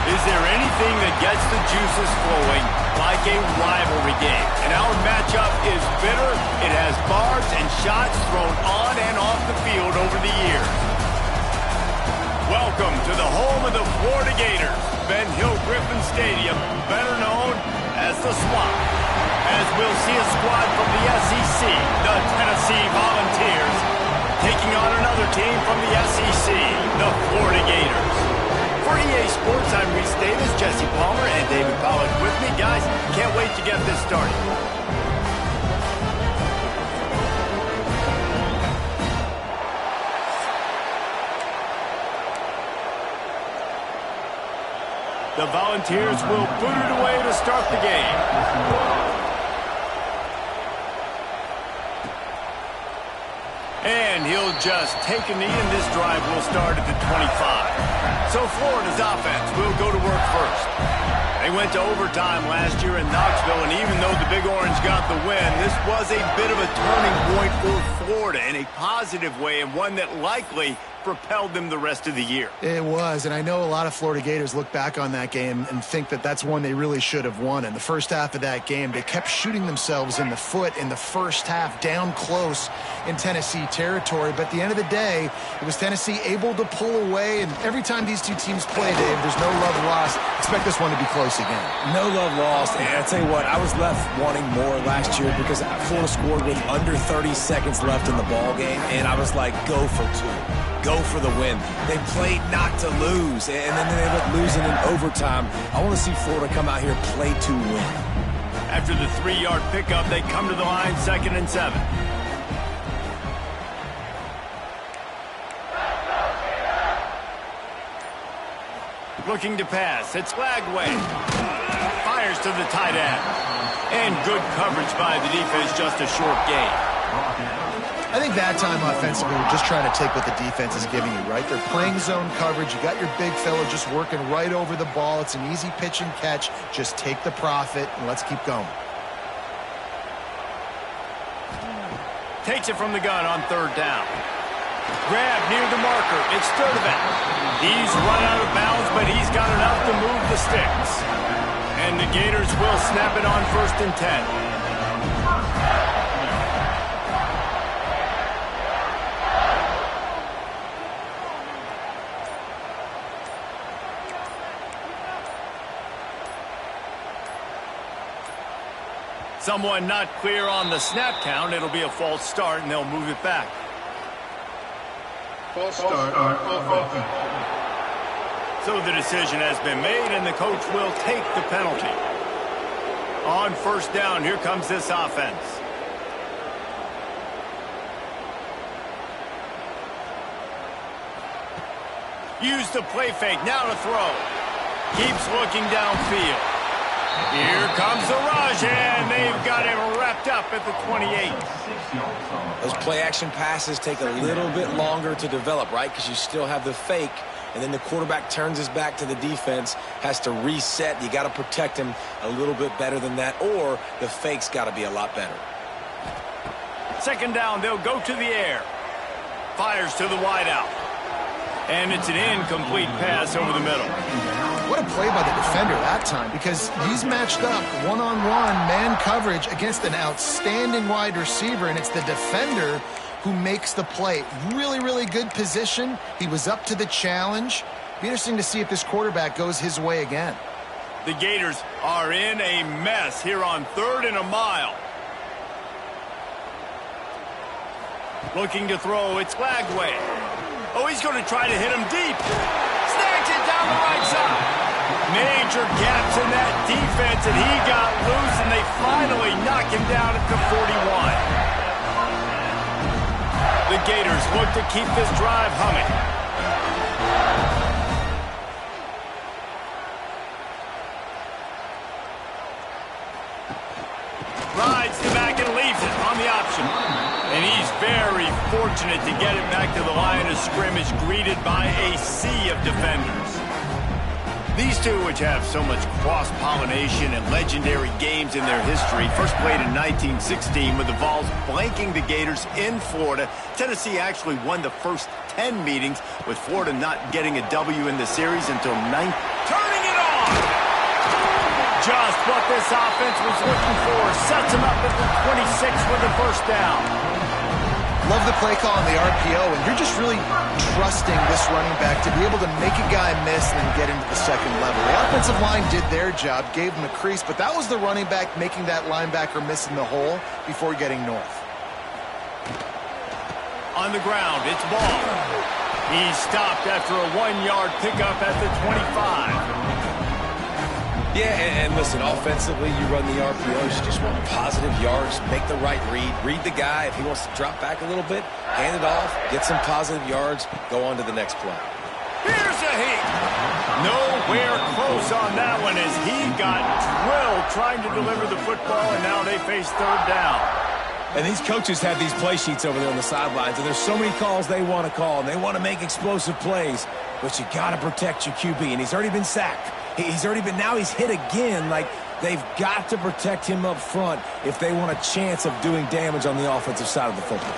Is there anything that gets the juices flowing like a rivalry game? And our matchup is bitter. It has barbs and shots thrown on and off the field over the years. Welcome to the home of the Florida Gators, Ben Hill Griffin Stadium, better known as the Swamp. As we'll see a squad from the SEC, the Tennessee Volunteers, taking on another team from the SEC, the Florida Gators. For EA Sports, I'm Reese Davis, Jesse Palmer, and David Pollack with me. Guys, can't wait to get this started. The Volunteers will boot it away to start the game. And he'll just take a knee, and this drive will start at the 25. So Florida's offense will go to work first. They went to overtime last year in Knoxville, and even though the Big Orange got the win, this was a bit of a turning point for Florida in a positive way, and one that likely propelled them the rest of the year. It was, and I know a lot of Florida Gators look back on that game and think that that's one they really should have won. In the first half of that game, they kept shooting themselves in the foot in the first half, down close in Tennessee territory. But at the end of the day, it was Tennessee able to pull away, and every time these two teams play, Dave, there's no love lost. Expect this one to be close again. No love lost, and I tell you what, I was left wanting more last year because Florida scored with under 30 seconds left in the ball game, and I was like, go for two. Go for the win. They played not to lose, and then they ended up losing in overtime. I want to see Florida come out here play to win. After the 3-yard pickup, they come to the line, 2nd and 7. Looking to pass. It's Lagway. Fires to the tight end. And good coverage by the defense, just a short gain. I think that time offensively, we're just trying to take what the defense is giving you, right? They're playing zone coverage. You got your big fella just working right over the ball. It's an easy pitch and catch. Just take the profit, and let's keep going. Takes it from the gun on 3rd down. Grab near the marker. It's Sturdivant. He's run out of bounds, but he's got enough to move the sticks. And the Gators will snap it on 1st and 10. Someone not clear on the snap count. It'll be a false start, and they'll move it back. False start, offense. So the decision has been made, and the coach will take the penalty. On 1st down, here comes this offense. Use the play fake, now to throw. Keeps looking downfield. Here comes the rush, and they've got him wrapped up at the 28. Those play-action passes take a little bit longer to develop, right? Because you still have the fake, and then the quarterback turns his back to the defense, has to reset. You got to protect him a little bit better than that, or the fake's got to be a lot better. 2nd down, they'll go to the air. Fires to the wideout. And it's an incomplete pass over the middle. What a play by the defender that time, because he's matched up one-on-one man coverage against an outstanding wide receiver, and it's the defender who makes the play. Really, really good position. He was up to the challenge. Be interesting to see if this quarterback goes his way again. The Gators are in a mess here on 3rd and a mile. Looking to throw, it's Lagway. Oh, he's going to try to hit him deep. Snags it down the right side. Major gaps in that defense, and he got loose, and they finally knock him down at the 41. The Gators look to keep this drive humming. Rides the back and leaves it on the option. And he's very fortunate to get it back to the line of scrimmage, greeted by a sea of defenders. These two, which have so much cross-pollination and legendary games in their history, first played in 1916 with the Vols blanking the Gators in Florida. Tennessee actually won the first 10 meetings, with Florida not getting a W in the series until 9. Turning it just what this offense was looking for. Sets him up at the 26 for the first down. Love the play call on the RPO, and you're just really trusting this running back to be able to make a guy miss and then get into the second level. The offensive line did their job, gave him a crease, but that was the running back making that linebacker miss in the hole before getting north. On the ground, it's Ball. He's stopped after a 1-yard pickup at the 25. Yeah, and listen, offensively, you run the RPOs, you just want positive yards, make the right read the guy. If he wants to drop back a little bit, hand it off, get some positive yards, go on to the next play. Here's a heat. Nowhere close on that one as he got drilled trying to deliver the football, and now they face third down. And these coaches have these play sheets over there on the sidelines, and there's so many calls they want to call, and they want to make explosive plays, but you got to protect your QB, and he's already been sacked. Now he's hit again. Like, they've got to protect him up front if they want a chance of doing damage on the offensive side of the football.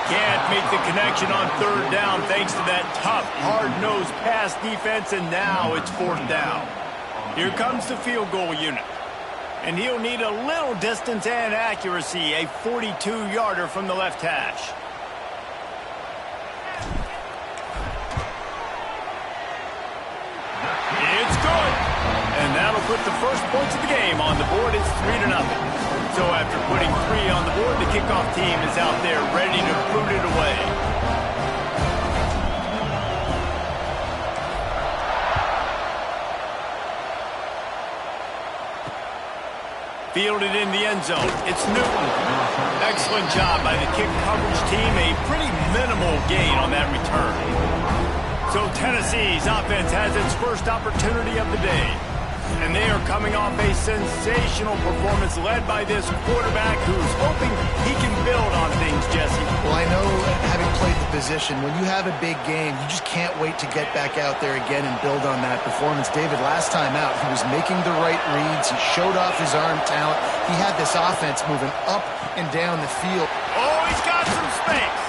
Can't make the connection on third down thanks to that tough, hard-nosed pass defense, and now it's fourth down. Here comes the field goal unit. And he'll need a little distance and accuracy, a 42-yarder from the left hash. It's good. And that'll put the first points of the game on the board. It's 3-0. So after putting 3 on the board, the kickoff team is out there ready to boot it away. Fielded in the end zone. It's Newton. Excellent job by the kick coverage team. A pretty minimal gain on that return. So Tennessee's offense has its first opportunity of the day. And they are coming off a sensational performance led by this quarterback who's hoping he can build on things, Jesse. Well, I know, having played the position, when you have a big game, you just can't wait to get back out there again and build on that performance. David, last time out, he was making the right reads. He showed off his arm talent. He had this offense moving up and down the field. Oh, he's got some space.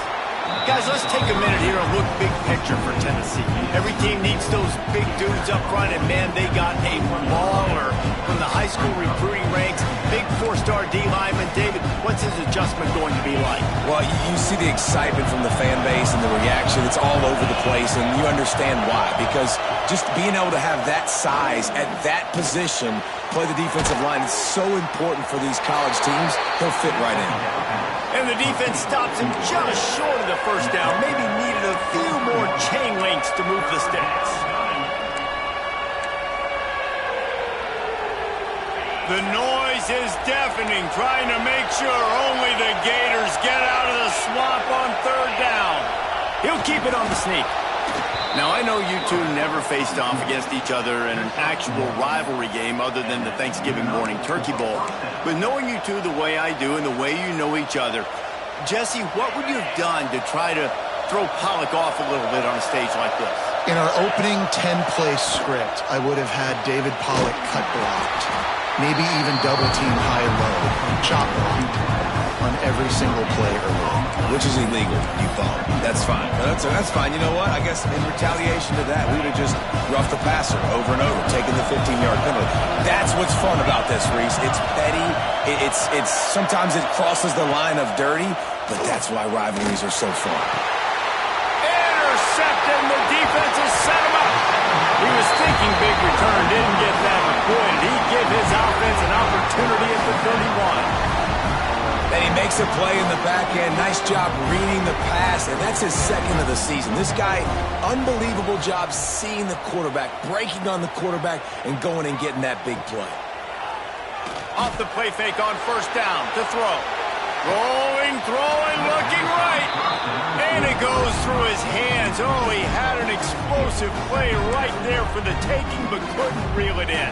Guys, let's take a minute here and look big picture for Tennessee. Every team needs those big dudes up front, and man, they got a baller from the high school recruiting ranks. Big 4-star D lineman. David, what's his adjustment going to be like? Well, you see the excitement from the fan base and the reaction. It's all over the place, and you understand why. Because just being able to have that size at that position, play the defensive line, is so important for these college teams. He'll fit right in. And the defense stops him just short of the first down. Maybe needed a few more chain links to move the sticks. The noise is deafening, trying to make sure only the Gators get out of the swamp on third down. He'll keep it on the sneak. Now, I know you two never faced off against each other in an actual rivalry game other than the Thanksgiving morning Turkey Bowl. But knowing you two the way I do and the way you know each other, Jesse, what would you have done to try to throw Pollock off a little bit on a stage like this? In our opening 10-play script, I would have had David Pollock cut blocked. Maybe even double-team high-low, chop blocked on every single play early. Which is illegal, you thought. That's fine. No, that's fine. You know what? I guess in retaliation to that, we would have just roughed the passer over and over, taking the 15-yard penalty. That's what's fun about this, Reese. It's petty. It's sometimes it crosses the line of dirty, but that's why rivalries are so fun. Intercepted, and the defense has set him up. He was thinking big return, didn't get that, but boy, did he give his offense an opportunity at the 31. And he makes a play in the back end. Nice job reading the pass, and that's his second of the season. This guy, unbelievable job seeing the quarterback, breaking on the quarterback, and going and getting that big play. Off the play fake on first down to throw. Rolling, throwing, looking right. And it goes through his hands. Oh, he had an explosive play right there for the taking, but couldn't reel it in.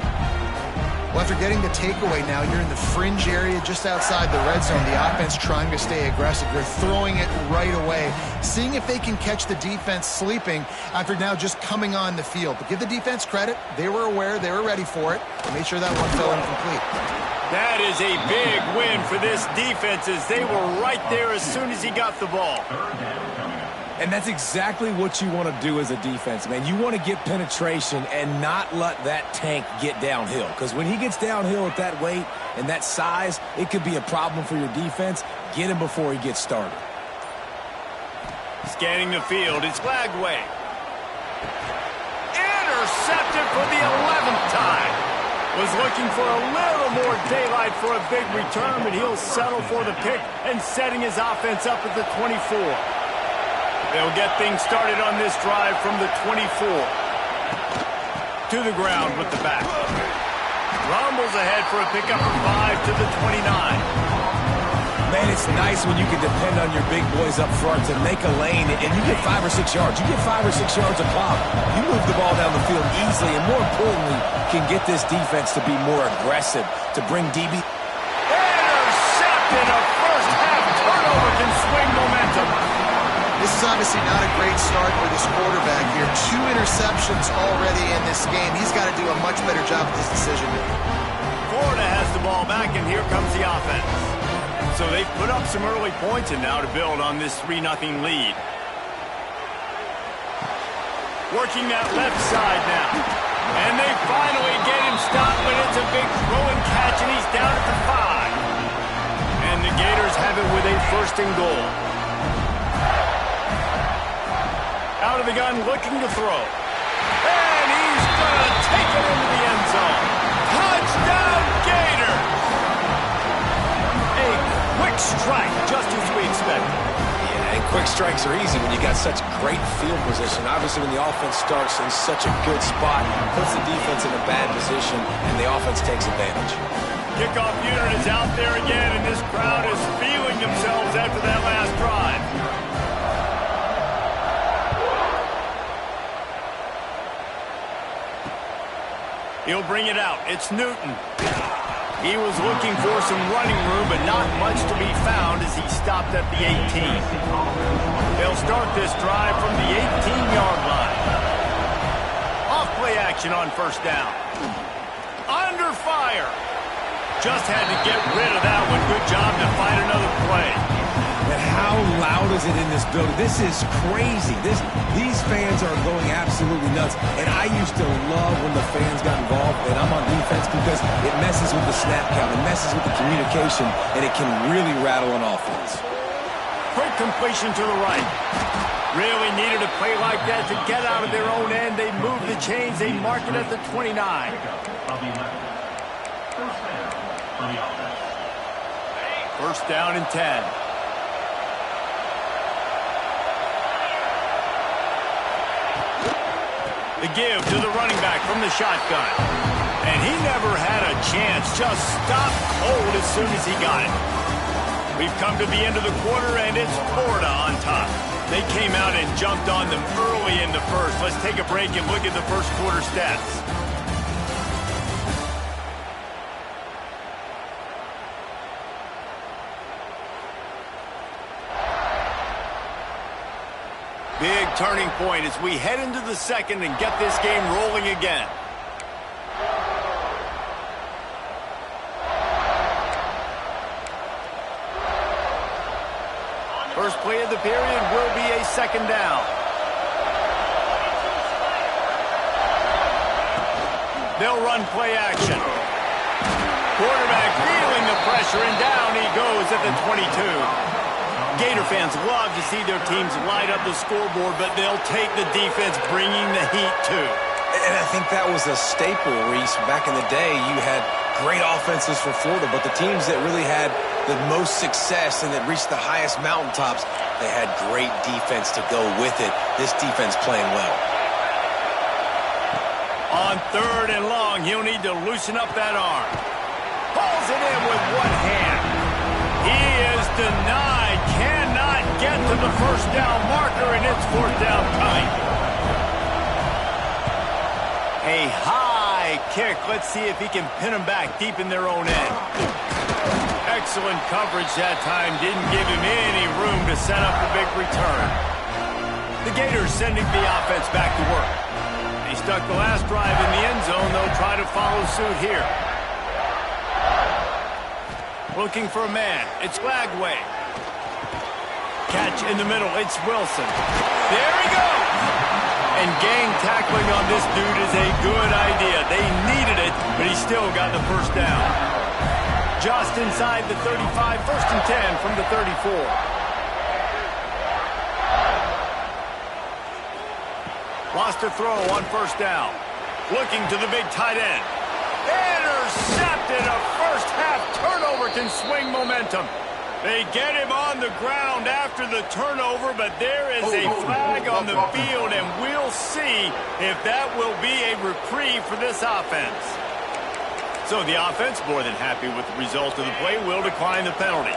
Well, after getting the takeaway now, you're in the fringe area just outside the red zone. The offense trying to stay aggressive. They're throwing it right away, seeing if they can catch the defense sleeping after now just coming on the field. But give the defense credit. They were aware. They were ready for it. They made sure that one fell incomplete. That is a big win for this defense as they were right there as soon as he got the ball. And that's exactly what you want to do as a defense, man. You want to get penetration and not let that tank get downhill. Because when he gets downhill at that weight and that size, it could be a problem for your defense. Get him before he gets started. Scanning the field, it's Lagway. Intercepted for the 11th time. Was looking for a little more daylight for a big return, but he'll settle for the pick and setting his offense up at the 24. They'll get things started on this drive from the 24. To the ground with the back. Rumbles ahead for a pickup of 5 to the 29. Man, it's nice when you can depend on your big boys up front to make a lane, and you get 5 or 6 yards. You get 5 or 6 yards a pop. You move the ball down the field easily, and more importantly, can get this defense to be more aggressive, to bring DB. Intercepted! A first-half turnover can swing momentum. This is obviously not a great start for this quarterback here. 2 interceptions already in this game. He's got to do a much better job with this decision making. Florida has the ball back, and here comes the offense. So they've put up some early points and now to build on this 3-0 lead. Working that left side now. And they finally get him stopped, but it's a big throw and catch, and he's down at the 5. And the Gators have it with a 1st and goal. Out of the gun, looking to throw. And he's going to take it into the end zone. Touchdown, Gators! A quick strike, just as we expected. Yeah, and quick strikes are easy when you got such great field position. Obviously, when the offense starts in such a good spot, puts the defense in a bad position, and the offense takes advantage. Kickoff unit is out there again, and this crowd is feeling themselves after that last drive. He'll bring it out. It's Newton. He was looking for some running room, but not much to be found as he stopped at the 18. They'll start this drive from the 18-yard line. Off play action on 1st down. Under fire. Just had to get rid of that one. Good job to find another play. And how loud is it in this building? This is crazy. These fans are going absolutely nuts. And I used to love when the fans got involved, and I'm on defense because it messes with the snap count. It messes with the communication, and it can really rattle an offense. Quick completion to the right. Really needed a play like that to get out of their own end. They move the chains. They mark it at the 29. First down and 10. The give to the running back from the shotgun. And he never had a chance. Just stopped cold as soon as he got it. We've come to the end of the quarter, and it's Florida on top. They came out and jumped on them early in the first. Let's take a break and look at the first quarter stats. Big turning point as we head into the second and get this game rolling again. First play of the period will be a 2nd down. They'll run play action. Quarterback feeling the pressure, and down he goes at the 22. Gator fans love to see their teams light up the scoreboard, but they'll take the defense bringing the heat too. And I think that was a staple, Reese. Back in the day, you had great offenses for Florida, but the teams that really had the most success and that reached the highest mountaintops, they had great defense to go with it. This defense playing well. On 3rd and long, he'll need to loosen up that arm. Pulls it in with one hand. He is denied. Cannot get to the 1st down marker, and it's 4th down coming. A high kick. Let's see if he can pin them back deep in their own end. Excellent coverage that time. Didn't give him any room to set up the big return. The Gators sending the offense back to work. They stuck the last drive in the end zone. They'll try to follow suit here. Looking for a man. It's Lagway. Catch stretch in the middle. It's Wilson. There he goes. And gang tackling on this dude is a good idea. They needed it, but he still got the first down. Just inside the 35, 1st and 10 from the 34. Lost a throw on 1st down. Looking to the big tight end. Intercepted. A first half turnover can swing momentum. They get him on the ground after the turnover, but there is a flag on the field, and we'll see if that will be a reprieve for this offense. So the offense, more than happy with the result of the play, will decline the penalty.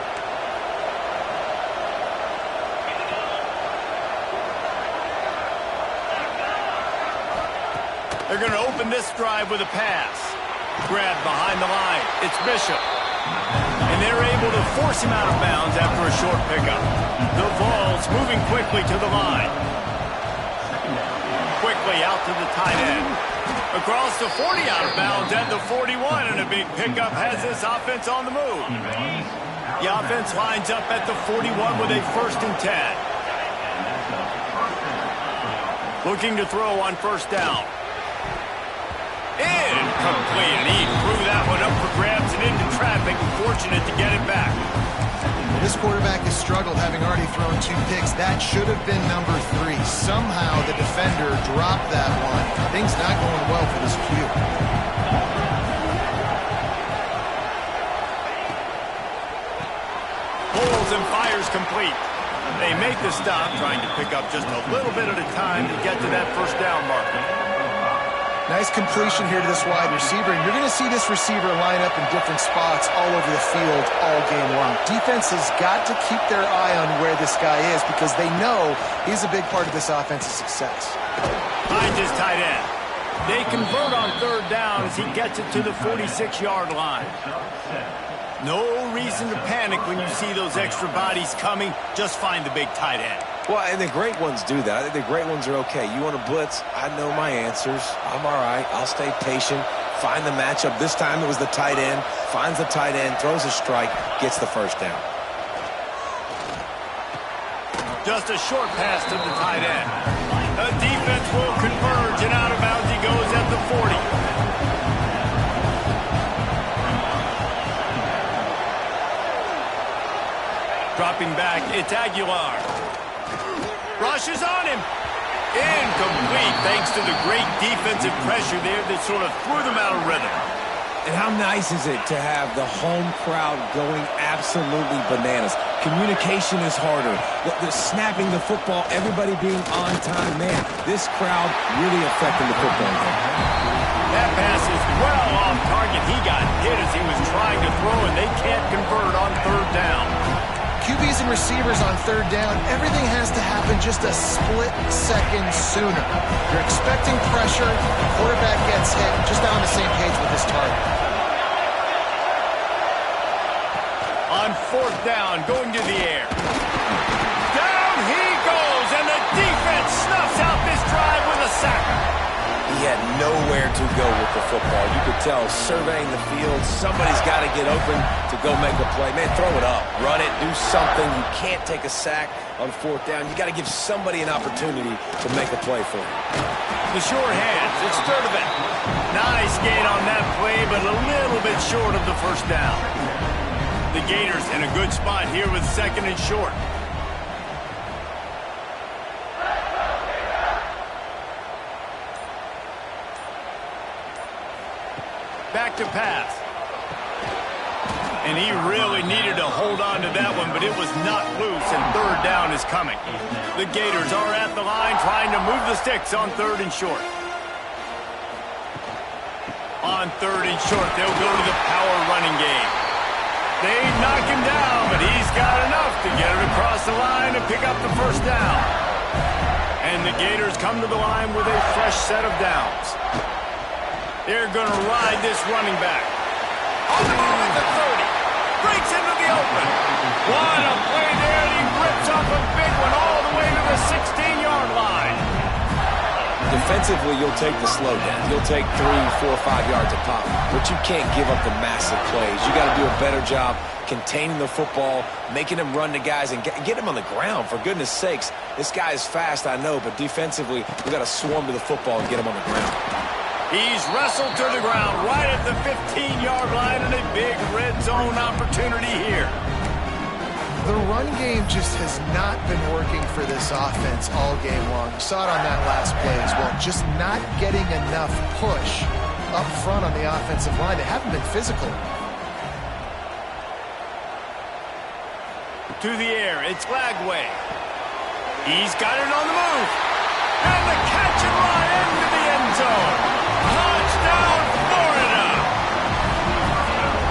They're going to open this drive with a pass. Grabbed behind the line. It's Bishop. And they're able to force him out of bounds after a short pickup. The Vols moving quickly to the line. Quickly out to the tight end. Across the 40, out of bounds at the 41, and a big pickup has this offense on the move. The offense lines up at the 41 with a 1st and 10. Looking to throw on 1st down. Incomplete, and he threw that one up for grabs and into traffic. Fortunate to get it back. This quarterback has struggled, having already thrown 2 picks. That should have been number 3. Somehow the defender dropped that one. Things not going well for this Q. Pulls and fires complete. They make the stop, trying to pick up just a little bit at a time to get to that 1st down marker. Nice completion here to this wide receiver, and you're going to see this receiver line up in different spots all over the field all game long. Defense has got to keep their eye on where this guy is because they know he's a big part of this offense's success. Finds his tight end. They convert on 3rd down as he gets it to the 46-yard line. No reason to panic when you see those extra bodies coming. Just find the big tight end. Well, and the great ones do that. I think the great ones are okay. You want to blitz? I know my answers. I'm all right. I'll stay patient. Find the matchup. This time it was the tight end. Finds the tight end, throws a strike, gets the 1st down. Just a short pass to the tight end. The defense will converge, and out of bounds he goes at the 40. Dropping back, it's Aguilar. Rushes on him. Incomplete, thanks to the great defensive pressure there that sort of threw them out of rhythm. And how nice is it to have the home crowd going absolutely bananas? Communication is harder. The snapping the football, everybody being on time. Man, this crowd really affecting the football game. That pass is well off target. He got hit as he was trying to throw, and they can't convert on 3rd down. QBs and receivers on 3rd down, everything has to happen just a split second sooner. You're expecting pressure, the quarterback gets hit, just not on the same page with his target. On 4th down, going to the air. Down he goes, and the defense snuffs out this drive with a sack. He had nowhere to go with the football. You could tell, surveying the field, somebody's got to get open to go make a play. Man, throw it up, run it, do something. You can't take a sack on 4th down. You got to give somebody an opportunity to make a play for him. The short hands, it's Sturdivant. Nice gain on that play, but a little bit short of the 1st down. The Gators in a good spot here with 2nd and short. Back to pass. And he really needed to hold on to that one, but it was not loose, and 3rd down is coming. The Gators are at the line trying to move the sticks on 3rd and short. On 3rd and short, they'll go to the power running game. They knock him down, but he's got enough to get it across the line to pick up the 1st down. And the Gators come to the line with a fresh set of downs. They're going to ride this running back. On the move at the 30. Breaks into the open. What a play there, and he rips off a big one all the way to the 16-yard line. Defensively, you'll take the slow down. You'll take 3, 4, 5 yards a pop, but you can't give up the massive plays. You got to do a better job containing the football, making him run to guys, and get him on the ground. For goodness sakes, this guy is fast, I know, but defensively, we got to swarm to the football and get him on the ground. He's wrestled to the ground right at the 15-yard line, and a big red zone opportunity here. The run game just has not been working for this offense all game long. You saw it on that last play as well. Just not getting enough push up front on the offensive line. They haven't been physical. To the air, it's Lagway. He's got it on the move. And the catch and run into the end zone. Touchdown, Florida!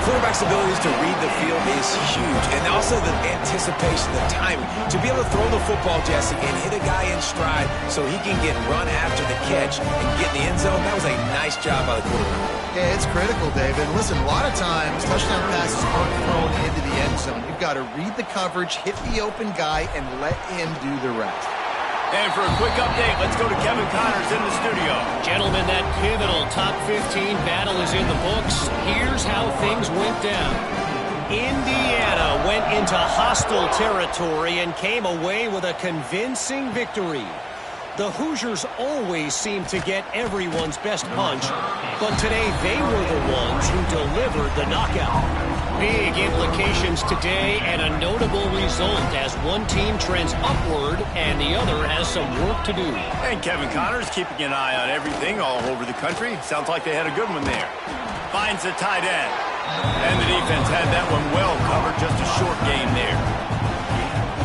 Quarterback's abilities to read the field is huge, and also the anticipation, the timing. To be able to throw the football, Jesse, and hit a guy in stride so he can get run after the catch and get in the end zone, that was a nice job by the quarterback. Yeah, it's critical, David. Listen, a lot of times, touchdown passes aren't thrown into the end zone. You've got to read the coverage, hit the open guy, and let him do the rest. And for a quick update, let's go to Kevin Connors in the studio. Gentlemen, that pivotal top 15 battle is in the books. Here's how things went down. Indiana went into hostile territory and came away with a convincing victory. The Hoosiers always seem to get everyone's best punch, but today they were the ones who delivered the knockout. Big implications today and a notable result as one team trends upward and the other has some work to do. And Kevin Connors keeping an eye on everything all over the country. Sounds like they had a good one there. Finds the tight end. And the defense had that one well covered, just a short game there.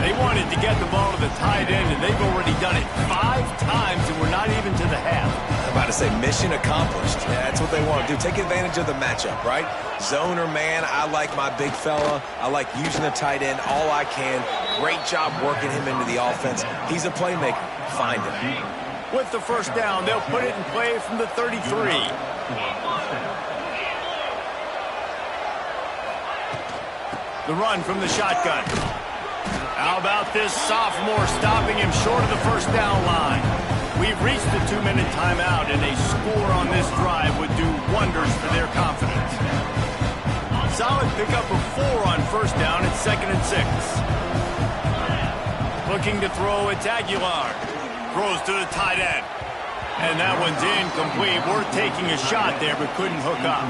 They wanted to get the ball to the tight end, and they've already done it 5 times, and we're not even to the half. I'm about to say mission accomplished. Yeah, that's what they want to do. Take advantage of the matchup, right? Zone or man, I like my big fella. I like using the tight end all I can. Great job working him into the offense. He's a playmaker. Find him. With the first down, they'll put it in play from the 33. The run from the shotgun. How about this sophomore stopping him short of the first down line? We've reached the 2-minute timeout, and a score on this drive would do wonders for their confidence. Solid pickup of 4 on first down. It's 2nd and 6. Looking to throw, it's Aguilar. Throws to the tight end. And that one's incomplete. We're taking a shot there, but couldn't hook up.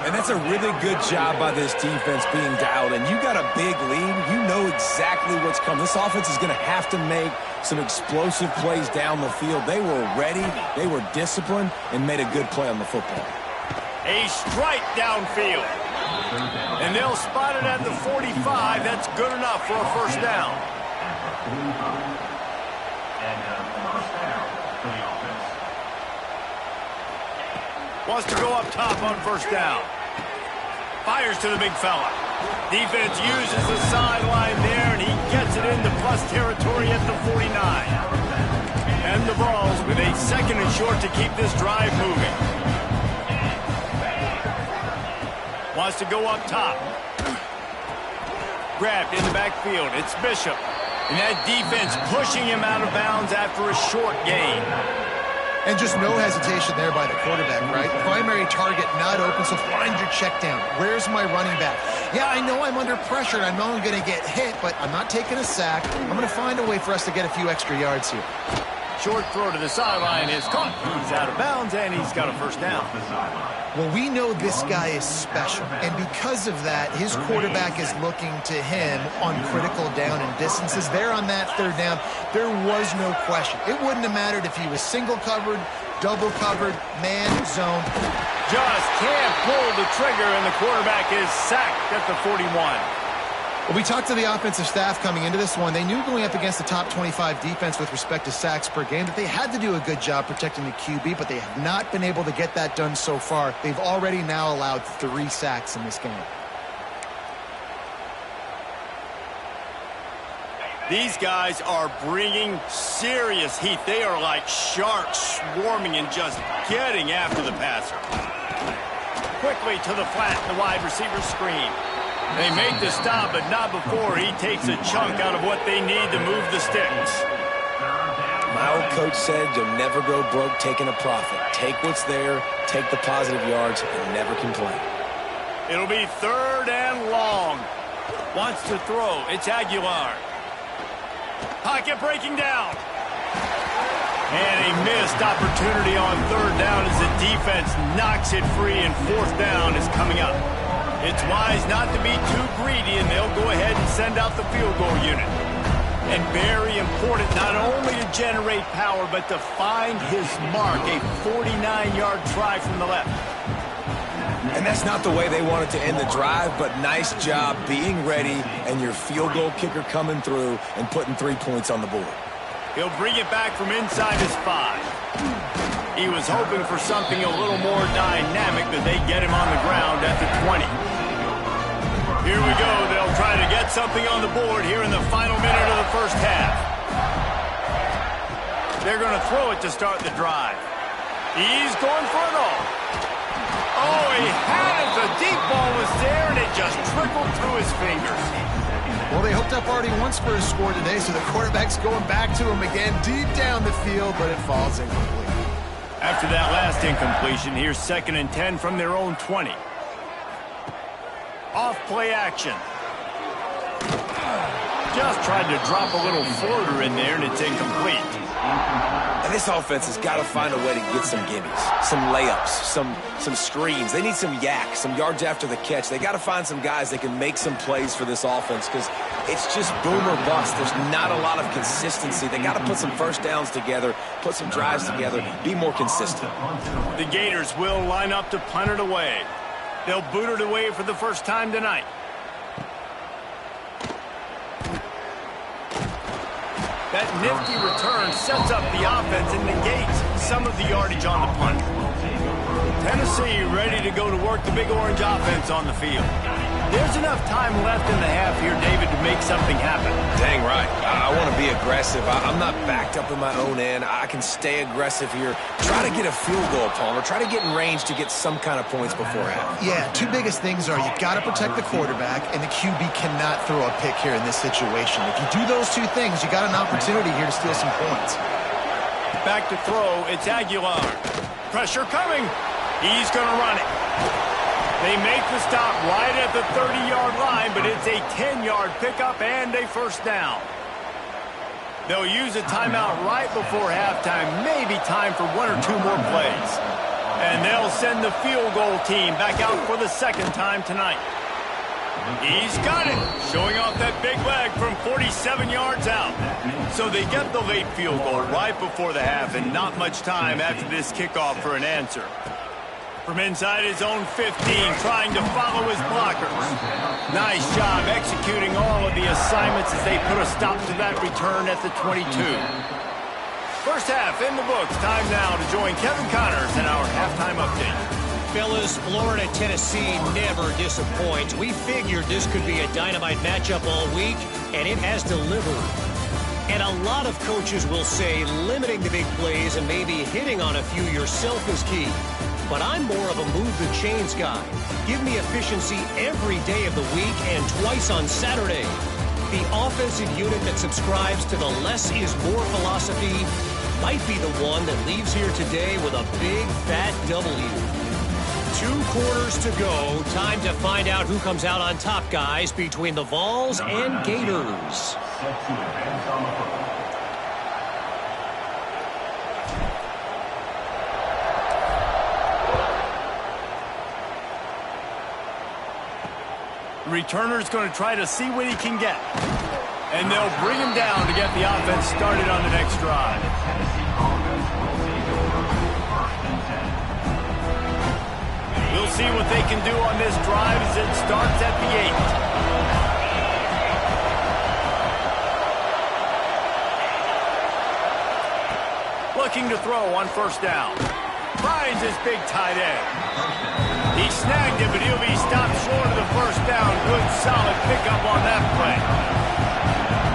And that's a really good job by this defense being dialed in. You got a big lead. You know exactly what's coming. This offense is going to have to make some explosive plays down the field. They were ready, they were disciplined, and made a good play on the football. A strike downfield. And they'll spot it at the 45. That's good enough for a first down. Wants to go up top on first down. Fires to the big fella. Defense uses the sideline there, and he gets it into plus territory at the 49. And the Vols with a 2nd and short to keep this drive moving. Wants to go up top. Grabbed in the backfield. It's Bishop. And that defense pushing him out of bounds after a short gain. And just no hesitation there by the quarterback, right? Primary target not open, so find your check down. Where's my running back? Yeah, I know I'm under pressure, and I know I'm going to get hit, but I'm not taking a sack. I'm going to find a way for us to get a few extra yards here. Short throw to the sideline is caught. He's out of bounds, and he's got a first down. Well, we know this guy is special, and because of that, his quarterback is looking to him on critical down and distances. There on that 3rd down, there was no question. It wouldn't have mattered if he was single covered, double covered, man, zone. Just can't pull the trigger, and the quarterback is sacked at the 41. Well, we talked to the offensive staff coming into this one. They knew going up against the top 25 defense with respect to sacks per game that they had to do a good job protecting the QB, but they have not been able to get that done so far. They've already now allowed 3 sacks in this game. These guys are bringing serious heat. They are like sharks swarming and just getting after the passer. Quickly to the flat, the wide receiver screen. They make the stop, but not before he takes a chunk out of what they need to move the sticks. My old coach said you'll never go broke taking a profit. Take what's there, take the positive yards, and never complain. It'll be 3rd and long. Wants to throw. It's Aguilar. Pocket breaking down. And a missed opportunity on 3rd down as the defense knocks it free, and 4th down is coming up. It's wise not to be too greedy, and they'll go ahead and send out the field goal unit. And very important not only to generate power, but to find his mark, a 49-yard try from the left. And that's not the way they wanted to end the drive, but nice job being ready and your field goal kicker coming through and putting 3 points on the board. He'll bring it back from inside his 5. He was hoping for something a little more dynamic, but they get him on the ground at the 20. Here we go. They'll try to get something on the board here in the final minute of the first half. They're going to throw it to start the drive. He's going for it all. Oh, he had it. The deep ball was there, and it just trickled through his fingers. Well, they hooked up already once for a score today, so the quarterback's going back to him again deep down the field, but it falls incomplete. After that last incompletion, here's 2nd and 10 from their own 20. Off play action. Just tried to drop a little floater in there, and it's incomplete. And this offense has got to find a way to get some gimmies, some layups, some screens. They need some yak, some yards after the catch. They got to find some guys that can make some plays for this offense because it's just boom or bust. There's not a lot of consistency. They got to put some first downs together, put some drives together, be more consistent. The Gators will line up to punt it away. They'll boot it away for the first time tonight. That nifty return sets up the offense and negates some of the yardage on the punt. Tennessee ready to go to work the Big Orange offense on the field. There's enough time left in the half here, David, to make something happen. Dang right. I want to be aggressive. I'm not backed up in my own end. I can stay aggressive here. Try to get a field goal, Palmer. Try to get in range to get some kind of points before half. Yeah, 2 biggest things are you got to protect the quarterback, and the QB cannot throw a pick here in this situation. If you do those 2 things, you got an opportunity here to steal some points. Back to throw. It's Aguilar. Pressure coming. He's going to run it. They make the stop right at the 30-yard line, but it's a 10-yard pickup and a first down. They'll use a timeout right before halftime, maybe time for 1 or 2 more plays. And they'll send the field goal team back out for the 2nd time tonight. He's got it, showing off that big leg from 47 yards out. So they get the late field goal right before the half, and not much time after this kickoff for an answer. From inside his own 15, trying to follow his blockers. Nice job executing all of the assignments as they put a stop to that return at the 22. First half in the books. Time now to join Kevin Connors in our halftime update. Fellas, Florida, Tennessee never disappoints. We figured this could be a dynamite matchup all week, and it has delivered. And a lot of coaches will say limiting the big plays and maybe hitting on a few yourself is key. But I'm more of a move the chains guy. Give me efficiency every day of the week and twice on Saturday. The offensive unit that subscribes to the less is more philosophy might be the one that leaves here today with a big fat W. 2 quarters to go. Time to find out who comes out on top, guys, between the Vols and Gators. Returner's going to try to see what he can get. And they'll bring him down to get the offense started on the next drive. We'll see what they can do on this drive as it starts at the 8. Looking to throw on first down. Finds his big tight end. He snagged it, but he'll be stopped short of the first down. Good, solid pickup on that play.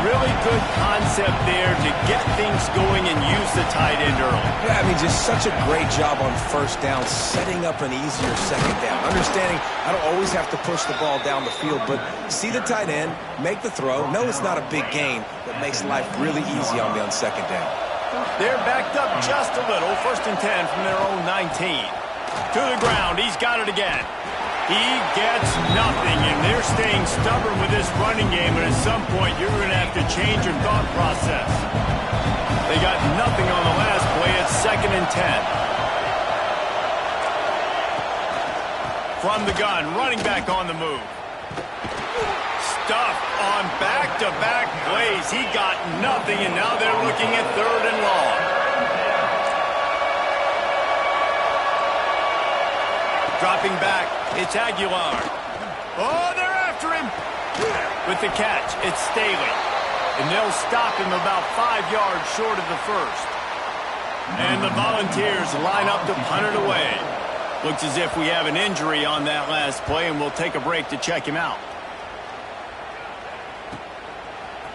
Really good concept there to get things going and use the tight end early. Yeah, I mean, just such a great job on first down, setting up an easier second down. Understanding I don't always have to push the ball down the field, but see the tight end, make the throw. No, it's not a big gain, but makes life really easy on me on second down. They're backed up just a little. 1st and 10 from their own 19. To the ground. He's got it again. He gets nothing, and they're staying stubborn with this running game, and at some point you're going to have to change your thought process. They got nothing on the last play. It's 2nd and 10. From the gun, running back on the move. Stuff on back-to-back plays. He got nothing, and now they're looking at 3rd and long. Dropping back, it's Aguilar. Oh, they're after him. With the catch, it's Staley. And they'll stop him about 5 yards short of the first. And the Volunteers line up to punt it away. Looks as if we have an injury on that last play, and we'll take a break to check him out.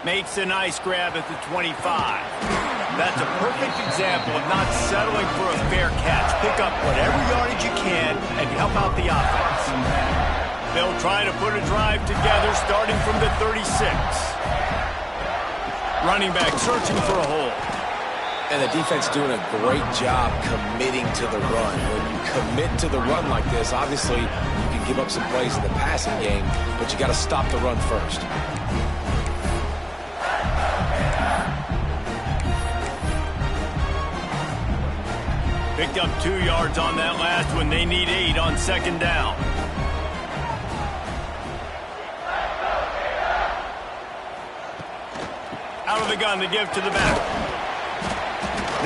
Makes a nice grab at the 25. That's a perfect example of not settling for a fair catch. Pick up whatever yardage you can and help out the offense. They'll try to put a drive together starting from the 36. Running back searching for a hole. And the defense doing a great job committing to the run. When you commit to the run like this, obviously you can give up some plays in the passing game, but you got to stop the run first. Picked up 2 yards on that last one. They need 8 on 2nd down. Out of the gun to give to the back.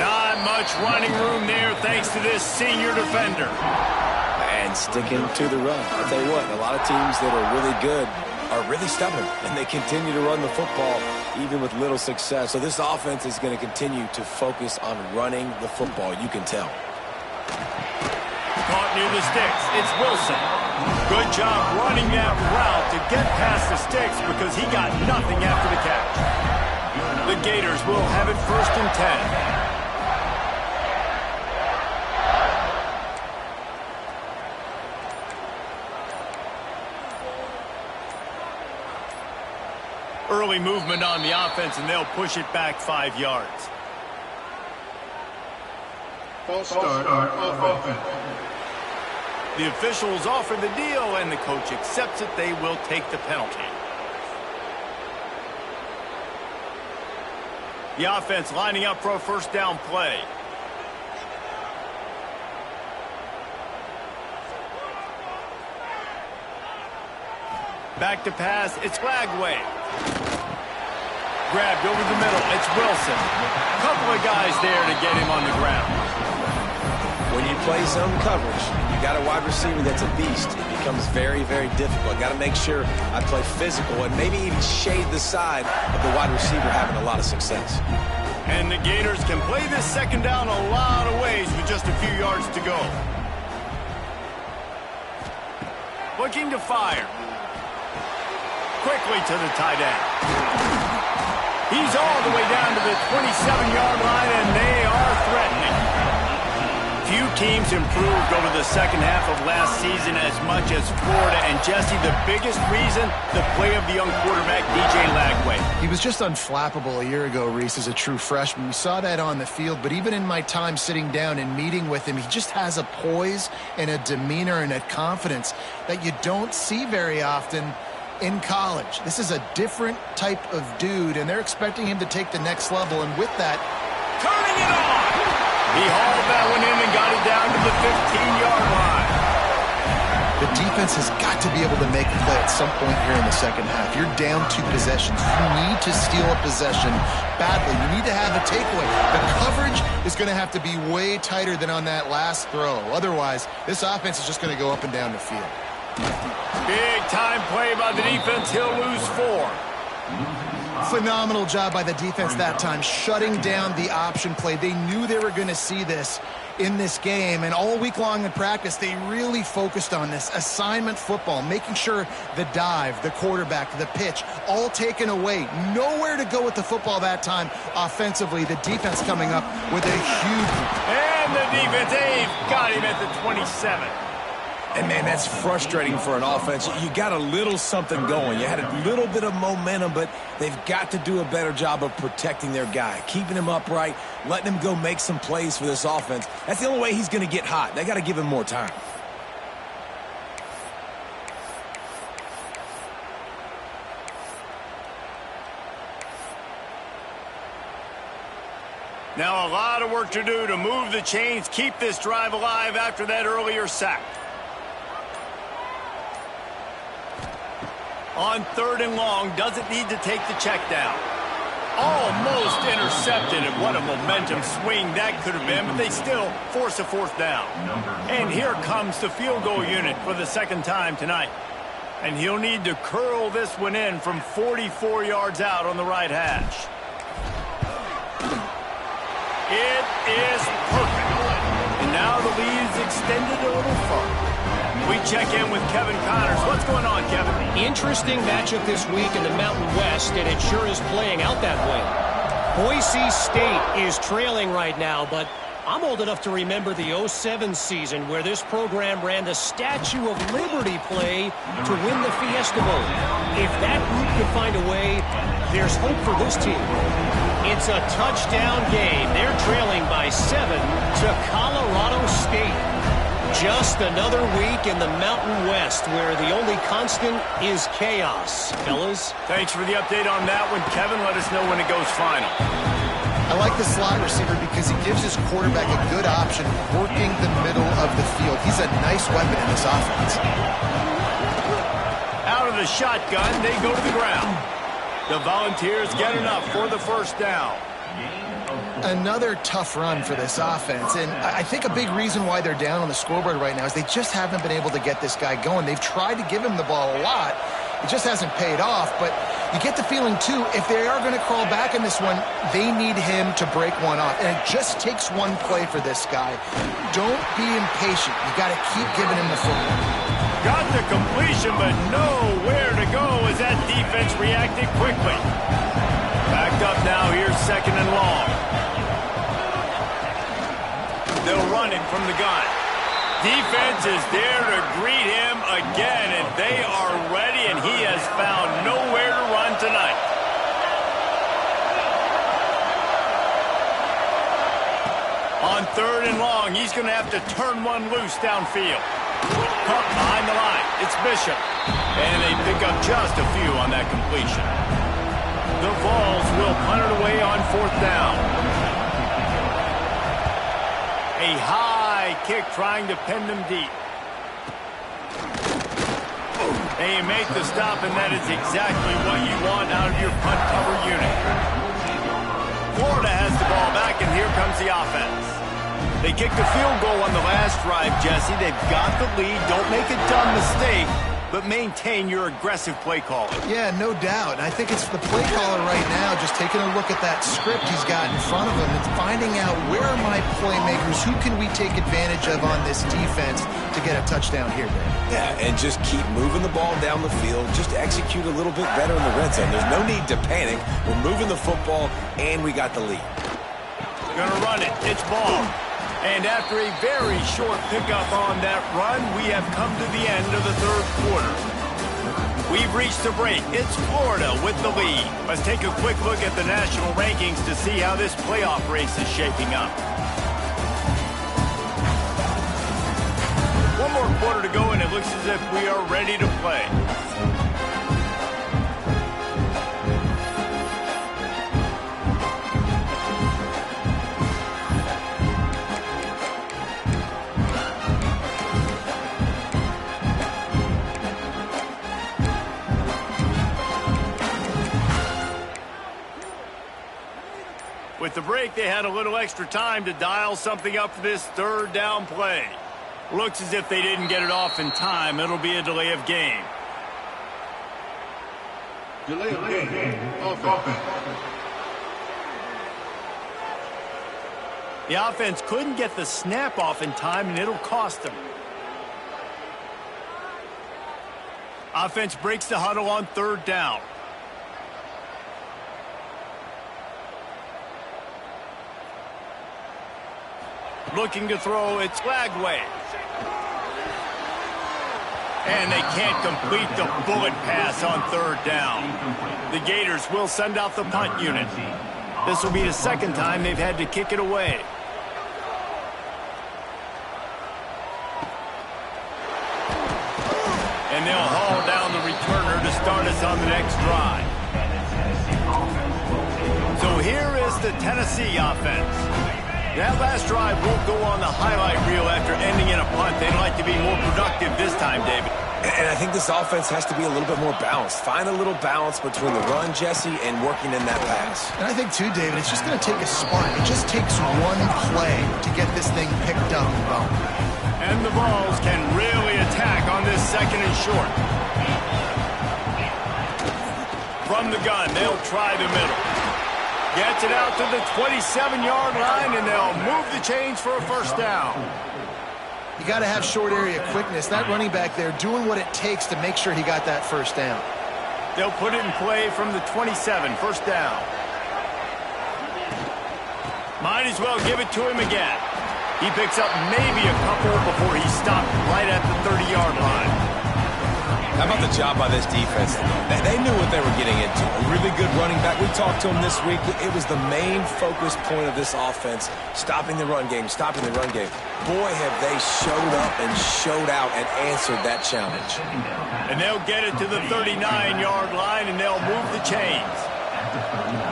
Not much running room there thanks to this senior defender. And sticking to the run. I'll tell you what, a lot of teams that are really good are really stubborn, and they continue to run the football even with little success. So this offense is going to continue to focus on running the football. You can tell. Caught near the sticks. It's Wilson. Good job running that route to get past the sticks because he got nothing after the catch. The Gators will have it 1st and 10. Early movement on the offense, and they'll push it back 5 yards. False start on offense. The officials offer the deal, and the coach accepts it. They will take the penalty. The offense lining up for a 1st down play. Back to pass, it's Flagway. Grabbed over the middle, it's Wilson. Couple of guys there to get him on the ground. When you play zone coverage, you got a wide receiver that's a beast. It becomes very, very difficult. Got to make sure I play physical and maybe even shade the side of the wide receiver having a lot of success. And the Gators can play this 2nd down a lot of ways with just a few yards to go. Looking to fire. Quickly to the tight end. He's all the way down to the 27-yard line, and they are threatening. Few teams improved over the 2nd half of last season as much as Florida. And, Jesse, the biggest reason, the play of the young quarterback, DJ Lagway. He was just unflappable a year ago, Reese, as a true freshman. We saw that on the field, but even in my time sitting down and meeting with him, he just has a poise and a demeanor and a confidence that you don't see very often in college. This is a different type of dude, and they're expecting him to take the next level, and with that, turning it on! He hauled that one in and got it down to the 15-yard line. The defense has got to be able to make a play at some point here in the 2nd half. You're down 2 possessions. You need to steal a possession badly. You need to have a takeaway. The coverage is going to have to be way tighter than on that last throw. Otherwise, this offense is just going to go up and down the field. Big time play by the defense. He'll lose 4. Phenomenal job by the defense that time, shutting down the option play. They knew they were going to see this in this game, and all week long in practice, they really focused on this assignment football, making sure the dive, the quarterback, the pitch, all taken away. Nowhere to go with the football that time offensively. The defense coming up with a huge... And the defense, they've got him at the 27. And, man, that's frustrating for an offense. You got a little something going. You had a little bit of momentum, but they've got to do a better job of protecting their guy, keeping him upright, letting him go make some plays for this offense. That's the only way he's going to get hot. They got to give him more time. Now a lot of work to do to move the chains, keep this drive alive after that earlier sack. On 3rd and long, doesn't need to take the check down. Almost intercepted, and what a momentum swing that could have been, but they still force a 4th down. And here comes the field goal unit for the 2nd time tonight. And he'll need to curl this one in from 44 yards out on the right hash. It is perfect. And now the lead is extended a little further. We check in with Kevin Connors. What's going on, Kevin? Interesting matchup this week in the Mountain West, and it sure is playing out that way. Boise State is trailing right now, but I'm old enough to remember the 07 season where this program ran the Statue of Liberty play to win the Fiesta Bowl. If that group could find a way, there's hope for this team. It's a touchdown game. They're trailing by 7 to Colorado State. Just another week in the Mountain West where the only constant is chaos. Fellas? Thanks for the update on that one, Kevin. Let us know when it goes final. I like the slot receiver because he gives his quarterback a good option working the middle of the field. He's a nice weapon in this offense. Out of the shotgun, they go to the ground. The Volunteers get enough for the 1st down. Another tough run for this offense, and I think a big reason why they're down on the scoreboard right now is they just haven't been able to get this guy going. They've tried to give him the ball a lot. It just hasn't paid off, but you get the feeling, too, if they are going to crawl back in this one, they need him to break one off, and it just takes one play for this guy. Don't be impatient. You got to keep giving him the football. Got the completion, but nowhere to go as that defense reacted quickly. Backed up now, here's 2nd and long. They'll run it from the gun. Defense is there to greet him again, and they are ready, and he has found nowhere to run tonight. On 3rd and long, he's going to have to turn one loose downfield. Caught behind the line. It's Bishop. And they pick up just a few on that completion. The Vols will punt it away on 4th down. A high kick trying to pin them deep. They make the stop, and that is exactly what you want out of your punt cover unit. Florida has the ball back, and here comes the offense. They kicked a field goal on the last drive, Jesse. They've got the lead. Don't make a dumb mistake, but maintain your aggressive play calling. Yeah, no doubt. I think it's the play caller right now just taking a look at that script he's got in front of him and finding out where are my playmakers, who can we take advantage of on this defense to get a touchdown here, Dave. Yeah, and just keep moving the ball down the field. Just execute a little bit better in the red zone. There's no need to panic. We're moving the football, and we got the lead. Gonna run it. It's ball. And after a very short pickup on that run, we have come to the end of the 3rd quarter. We've reached the break. It's Florida with the lead. Let's take a quick look at the national rankings to see how this playoff race is shaping up. One more quarter to go, and it looks as if we are ready to play. With the break, they had a little extra time to dial something up for this 3rd down play. Looks as if they didn't get it off in time. It'll be a delay of game. Delay of game. Offense. The offense couldn't get the snap off in time, and it'll cost them. Offense breaks the huddle on 3rd down. Looking to throw, it's Lagway. And they can't complete the bullet pass on third down. The Gators will send out the punt unit. This will be the second time they've had to kick it away. And they'll haul down the returner to start us on the next drive. So here is the Tennessee offense. That last drive won't go on the highlight reel after ending in a punt. They'd like to be more productive this time, David. And I think this offense has to be a little bit more balanced. Find a little balance between the run, Jesse, and working in that pass. And I think, too, David, it's just going to take a spark. It just takes one play to get this thing picked up and going. And the Vols can really attack on this second and short. From the gun, they'll try the middle. Gets it out to the 27-yard line, and they'll move the chains for a first down. You got to have short area quickness. That running back there doing what it takes to make sure he got that first down. They'll put it in play from the 27, first down. Might as well give it to him again. He picks up maybe a couple before he stopped right at the 30-yard line. How about the job by this defense? They knew what they were getting into. A really good running back. We talked to him this week. It was the main focus point of this offense, stopping the run game, stopping the run game. Boy, have they showed up and showed out and answered that challenge. And they'll get it to the 39-yard line, and they'll move the chains.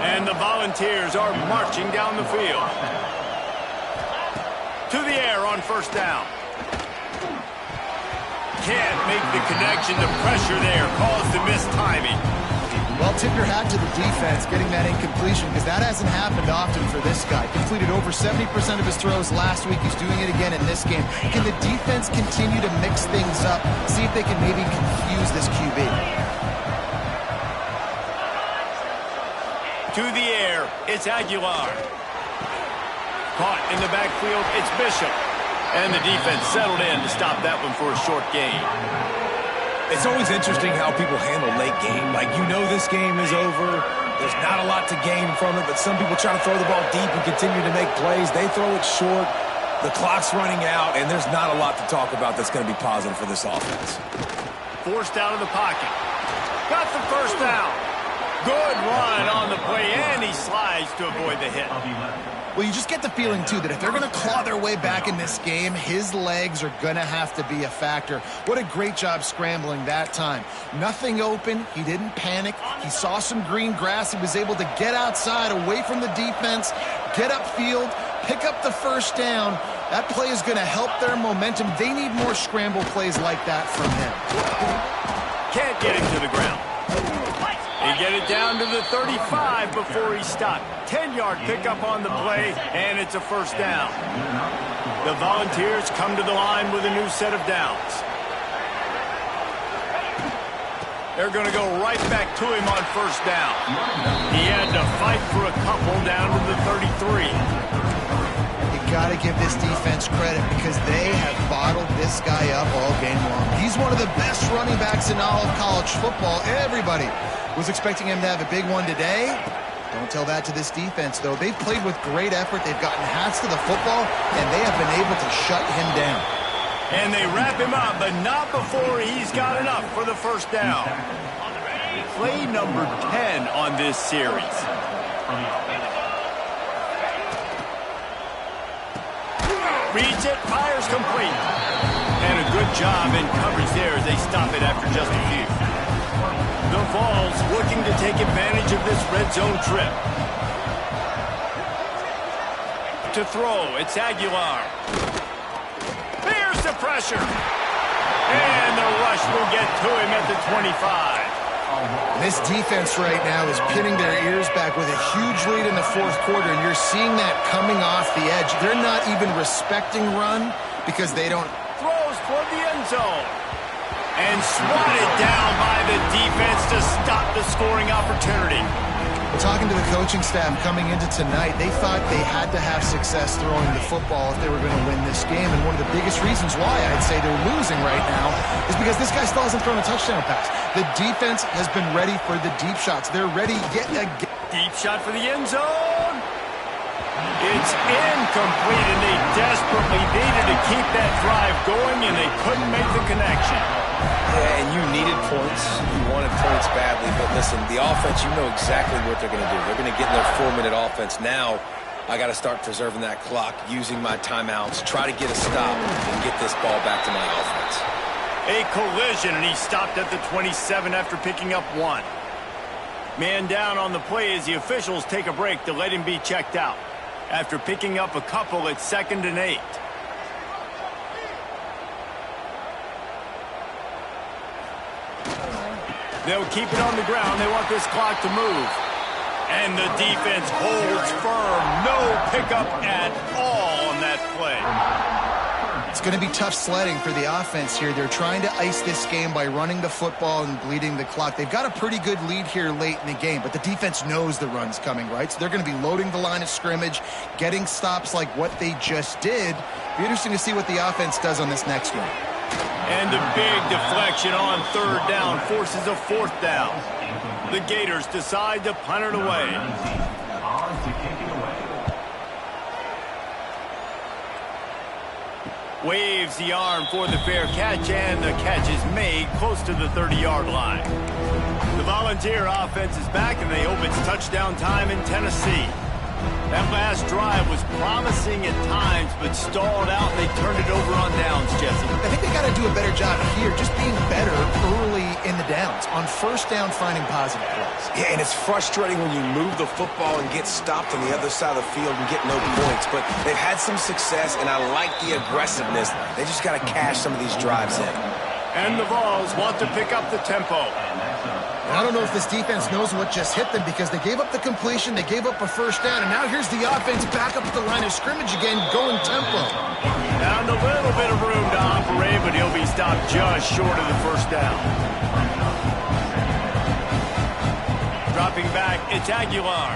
And the Volunteers are marching down the field. To the air on first down. Can't make the connection. The pressure there caused the missed timing. Well, tip your hat to the defense getting that incompletion, because that hasn't happened often for this guy. Completed over 70% of his throws last week. He's doing it again in this game. Can the defense continue to mix things up, see if they can maybe confuse this QB? To the air, it's Aguilar. Caught in the backfield, it's Bishop. And the defense settled in to stop that one for a short gain. It's always interesting how people handle late game. Like, you know this game is over. There's not a lot to gain from it, but some people try to throw the ball deep and continue to make plays. They throw it short. The clock's running out, and there's not a lot to talk about that's going to be positive for this offense. Forced out of the pocket. Got the first down. Good run on the play, and he slides to avoid the hit. Well, you just get the feeling, too, that if they're going to claw their way back in this game, his legs are going to have to be a factor. What a great job scrambling that time. Nothing open. He didn't panic. He saw some green grass. He was able to get outside, away from the defense, get upfield, pick up the first down. That play is going to help their momentum. They need more scramble plays like that from him. Can't get him to the ground. He get it down to the 35 before he stopped. 10-yard pickup on the play, and it's a first down. The Volunteers come to the line with a new set of downs. They're going to go right back to him on first down. He had to fight for a couple down to the 33. You got to give this defense credit because they have bottled this guy up all game long. He's one of the best running backs in all of college football. Everybody was expecting him to have a big one today. Don't tell that to this defense, though. They've played with great effort. They've gotten hats to the football, and they have been able to shut him down. And they wrap him up, but not before he's got enough for the first down. Play number 10 on this series. Reads it, fires complete. And a good job in coverage there as they stop it after just a few. The Vols looking to take advantage of this red zone trip. To throw, it's Aguilar. There's the pressure. And the rush will get to him at the 25. This defense right now is pinning their ears back with a huge lead in the fourth quarter, and you're seeing that coming off the edge. They're not even respecting run because they don't. Throws toward the end zone. And swatted down by the defense to stop the scoring opportunity. Talking to the coaching staff coming into tonight, they thought they had to have success throwing the football if they were going to win this game. And one of the biggest reasons why I'd say they're losing right now is because this guy still hasn't thrown a touchdown pass. The defense has been ready for the deep shots. They're ready yet again. Deep shot for the end zone. It's incomplete, and they desperately needed to keep that drive going, and they couldn't make the connection. Yeah, and you needed points. You wanted points badly. But listen, the offense, you know exactly what they're going to do. They're going to get in their 4-minute offense. Now, I got to start preserving that clock, using my timeouts, try to get a stop, and get this ball back to my offense. A collision, and he stopped at the 27 after picking up 1. Man down on the play as the officials take a break to let him be checked out. After picking up a couple at 2nd and 8. They'll keep it on the ground. They want this clock to move. And the defense holds firm. No pickup at all on that play. It's going to be tough sledding for the offense here. They're trying to ice this game by running the football and bleeding the clock. They've got a pretty good lead here late in the game, but the defense knows the run's coming, right? So they're going to be loading the line of scrimmage, getting stops like what they just did. Be interesting to see what the offense does on this next one. And a big deflection on 3rd down forces a 4th down. The Gators decide to punt it away. Waves the arm for the fair catch, and the catch is made close to the 30-yard line. The Volunteer offense is back, and they hope it's touchdown time in Tennessee. That last drive was promising at times, but stalled out, and they turned it over on downs, Jesse. I think they got to do a better job here, just being better early in the downs. On 1st down, finding positive plays. Yeah, and it's frustrating when you move the football and get stopped on the other side of the field and get no points. But they've had some success, and I like the aggressiveness. They just got to cash some of these drives in. And the Vols want to pick up the tempo. I don't know if this defense knows what just hit them because they gave up the completion, they gave up a 1st down, and now here's the offense back up at the line of scrimmage again, going tempo. Found a little bit of room to operate, but he'll be stopped just short of the 1st down. Dropping back, it's Aguilar.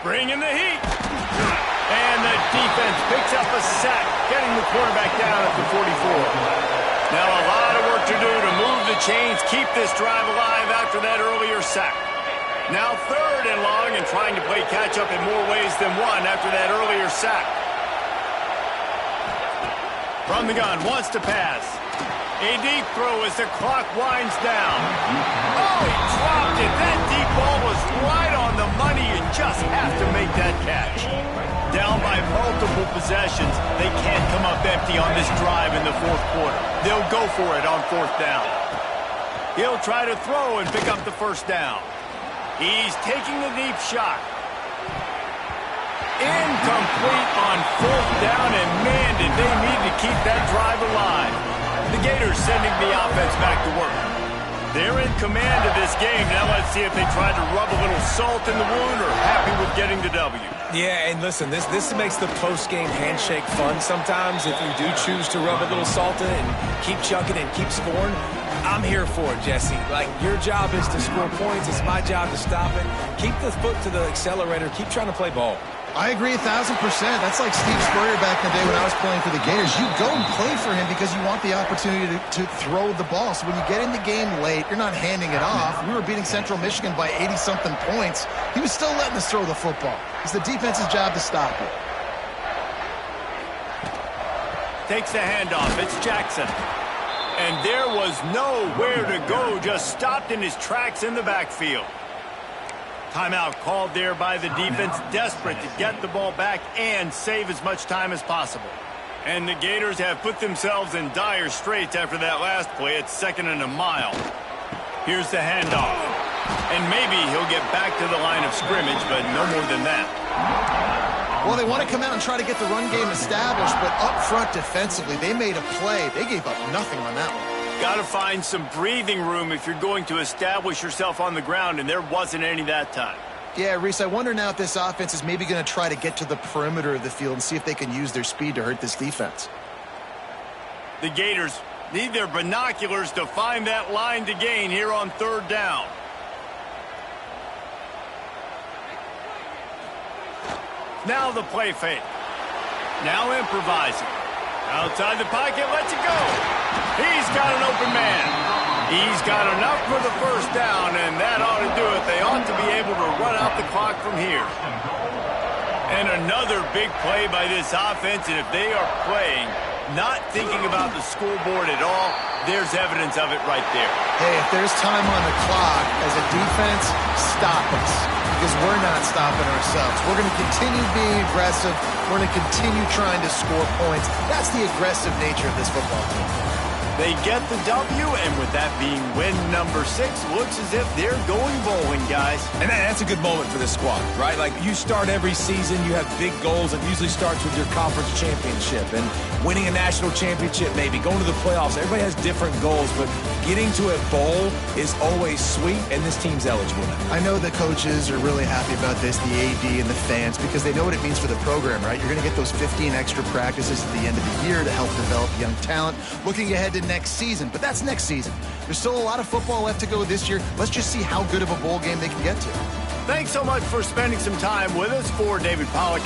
Bringing the heat. And the defense picks up a sack, getting the quarterback down at the 44. Now a lot of work to do to move the chains, keep this drive alive after that earlier sack. Now 3rd and long, and trying to play catch-up in more ways than one after that earlier sack. From the gun, wants to pass. A deep throw as the clock winds down. Oh, he dropped it. That deep ball was right on the money. You just have to make that catch. Down by multiple possessions, they can't come up empty on this drive in the 4th quarter. They'll go for it on 4th down. He'll try to throw and pick up the 1st down. He's taking the deep shot. Incomplete on 4th down, and man, did they need to keep that drive alive. The Gators sending the offense back to work. They're in command of this game. Now let's see if they try to rub a little salt in the wound or happy with getting the W. Yeah, and listen, this makes the post-game handshake fun sometimes. If you do choose to rub a little salt in it and keep chucking and keep scoring, I'm here for it, Jesse. Like, your job is to score points. It's my job to stop it. Keep the foot to the accelerator. Keep trying to play ball. I agree 1,000%. That's like Steve Spurrier back in the day when I was playing for the Gators. You go and play for him because you want the opportunity to throw the ball. So when you get in the game late, you're not handing it off. We were beating Central Michigan by 80-something points. He was still letting us throw the football. It's the defense's job to stop it. Takes the handoff. It's Jackson. And there was nowhere to go. Just stopped in his tracks in the backfield. Timeout called there by the defense, desperate to get the ball back and save as much time as possible. And the Gators have put themselves in dire straits after that last play. It's 2nd and a mile. Here's the handoff. And maybe he'll get back to the line of scrimmage, but no more than that. Well, they want to come out and try to get the run game established, but up front defensively, they made a play. They gave up nothing on that one. Got to find some breathing room if you're going to establish yourself on the ground, and there wasn't any that time. Yeah, Reese, I wonder now if this offense is maybe going to try to get to the perimeter of the field and see if they can use their speed to hurt this defense. The Gators need their binoculars to find that line to gain here on 3rd down. Now the play fake. Now improvising. Outside the pocket, lets it go. He's got an open man. He's got enough for the 1st down, and that ought to do it. They ought to be able to run out the clock from here. And another big play by this offense, and if they are playing, not thinking about the scoreboard at all, there's evidence of it right there. Hey, if there's time on the clock as a defense, stop us, because we're not stopping ourselves. We're going to continue being aggressive. We're going to continue trying to score points. That's the aggressive nature of this football team. They get the W, and with that being win number 6, looks as if they're going bowling, guys. And that's a good moment for this squad, right? Like, you start every season, you have big goals. It usually starts with your conference championship and winning a national championship, maybe going to the playoffs. Everybody has different goals, but getting to a bowl is always sweet, and this team's eligible now. I know the coaches are really happy about this, the AD and the fans, because they know what it means for the program, right? You're going to get those 15 extra practices at the end of the year to help develop young talent. Looking ahead to next season, but that's next season. There's still a lot of football left to go this year. Let's just see how good of a bowl game they can get to. Thanks so much for spending some time with us. For David Pollack